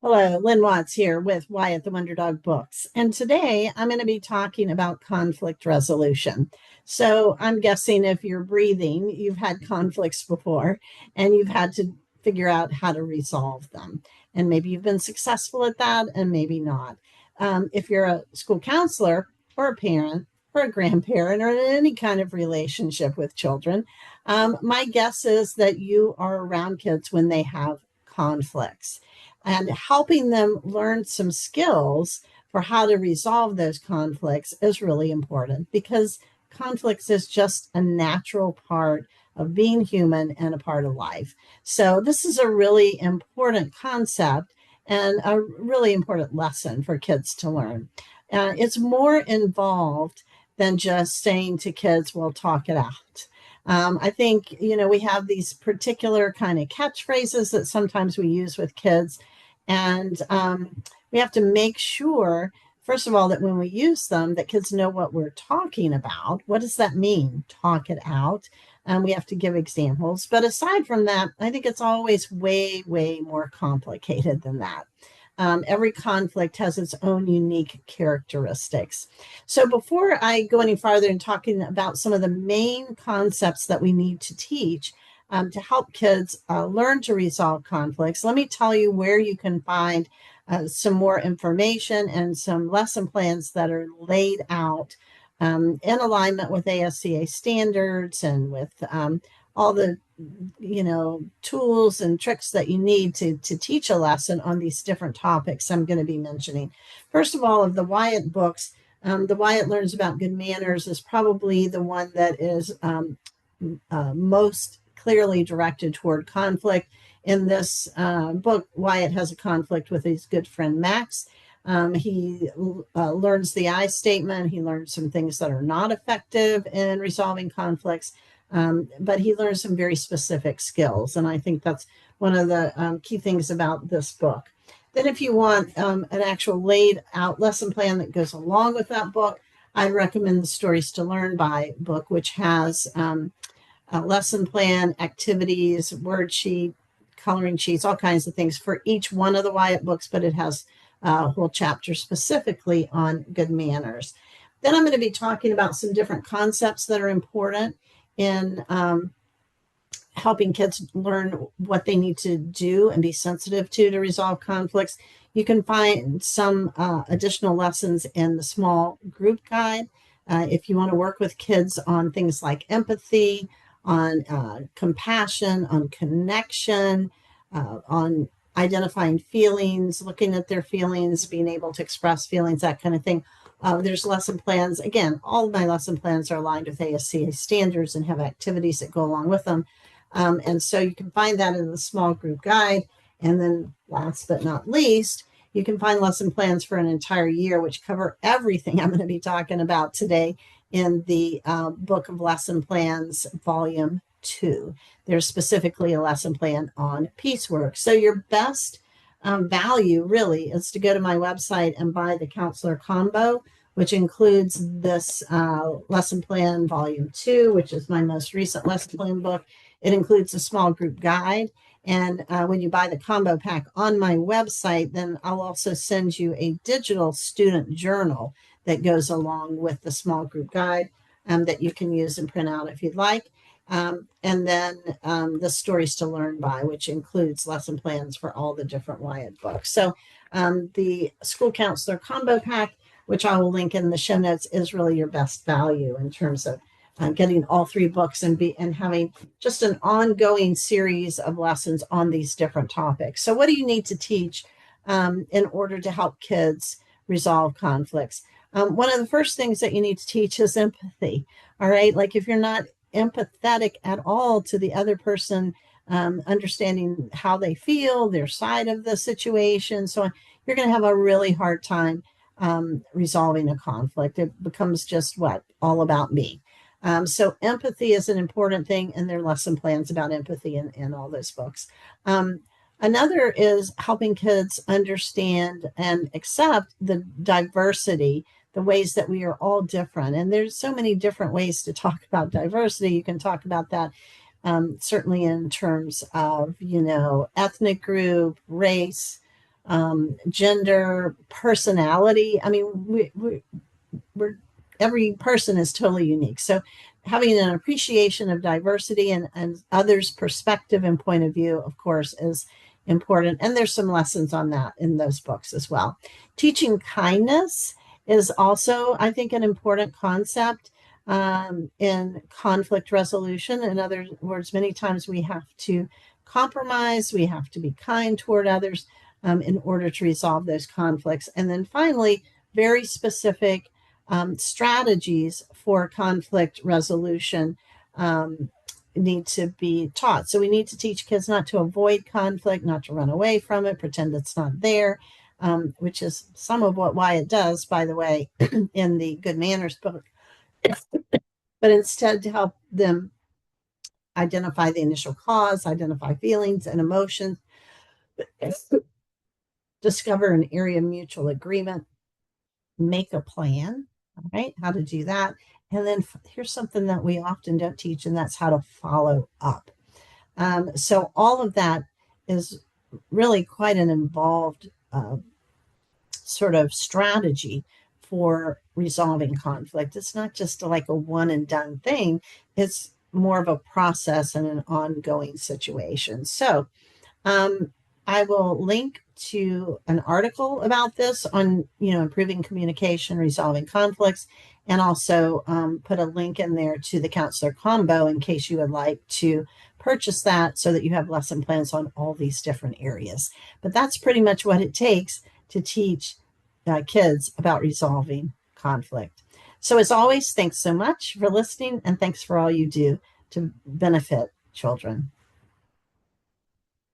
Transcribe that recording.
Hello, Lynn Watts here with Wyatt the Wonder Dog Books. And today I'm going to be talking about conflict resolution. So I'm guessing if you're breathing, you've had conflicts before and you've had to figure out how to resolve them. And maybe you've been successful at that and maybe not. If you're a school counselor or a parent or a grandparent or in any kind of relationship with children, my guess is that you are around kids when they have conflicts and helping them learn some skills for how to resolve those conflicts is really important because conflicts is just a natural part of being human and a part of life. So this is a really important concept and a really important lesson for kids to learn. It's more involved than just saying to kids, well, talk it out. I think, we have these particular kind of catchphrases that sometimes we use with kids. And we have to make sure, first of all, that when we use them, that kids know what we're talking about. What does that mean? Talk it out. We have to give examples. But aside from that, I think it's always way, way more complicated than that. Every conflict has its own unique characteristics. So before I go any farther in talking about some of the main concepts that we need to teach to help kids learn to resolve conflicts, let me tell you where you can find some more information and some lesson plans that are laid out in alignment with ASCA standards and with all the tools and tricks that you need to teach a lesson on these different topics I'm going to be mentioning. First of all, of the Wyatt books, the Wyatt Learns About Good Manners is probably the one that is most clearly directed toward conflict. In this book, Wyatt has a conflict with his good friend Max. He learns the I statement. He learns some things that are not effective in resolving conflicts. But he learns some very specific skills. And I think that's one of the key things about this book. Then if you want an actual laid out lesson plan that goes along with that book, I'd recommend the Stories to Learn by book, which has a lesson plan, activities, wordsheet, coloring sheets, all kinds of things for each one of the Wyatt books, but it has a whole chapter specifically on good manners. Then I'm going to be talking about some different concepts that are important in helping kids learn what they need to do and be sensitive to resolve conflicts. You can find some additional lessons in the small group guide. If you want to work with kids on things like empathy, on compassion, on connection, on identifying feelings, looking at their feelings, being able to express feelings, that kind of thing. There's lesson plans. Again, all of my lesson plans are aligned with ASCA standards and have activities that go along with them. And so you can find that in the small group guide. And then last but not least, you can find lesson plans for an entire year, which cover everything I'm going to be talking about today in the Book of Lesson Plans, Volume 2. There's specifically a lesson plan on piecework. So your best value really is to go to my website and buy the counselor combo, which includes this lesson plan volume 2, which is my most recent lesson plan book. It includes a small group guide. And when you buy the combo pack on my website, then I'll also send you a digital student journal that goes along with the small group guide that you can use and print out if you'd like. And then the Stories to Learn by, which includes lesson plans for all the different Wyatt books. So the School Counselor Combo Pack, which I will link in the show notes, is really your best value in terms of getting all 3 books and having just an ongoing series of lessons on these different topics. So what do you need to teach in order to help kids resolve conflicts? One of the first things that you need to teach is empathy. All right. Like if you're not empathetic at all to the other person, understanding how they feel, their side of the situation, so on, you're going to have a really hard time resolving a conflict. It becomes just all about me. So empathy is an important thing, and there are lesson plans about empathy in all those books. Another is helping kids understand and accept the diversity, the ways that we are all different. And there's so many different ways to talk about diversity. You can talk about that certainly in terms of, ethnic group, race, gender, personality. I mean, we're every person is totally unique. So having an appreciation of diversity and others' perspective and point of view, of course, is important. And there's some lessons on that in those books as well. Teaching kindness is also, I think, an important concept in conflict resolution. In other words, many times we have to compromise, we have to be kind toward others in order to resolve those conflicts. And then finally, very specific strategies for conflict resolution need to be taught. So we need to teach kids not to avoid conflict, not to run away from it, pretend it's not there, which is some of what Wyatt does, by the way, in the Good Manners book, but instead to help them identify the initial cause, identify feelings and emotions, discover an area of mutual agreement, make a plan, all right, how to do that. And then here's something that we often don't teach, and that's how to follow up. So all of that is really quite an involved sort of strategy for resolving conflict. It's not just like a one and done thing, it's more of a process and an ongoing situation. So I will link to an article about this on, improving communication, resolving conflicts, and also put a link in there to the counselor combo in case you would like to purchase that so that you have lesson plans on all these different areas. But that's pretty much what it takes to teach kids about resolving conflict. So as always, thanks so much for listening, and thanks for all you do to benefit children.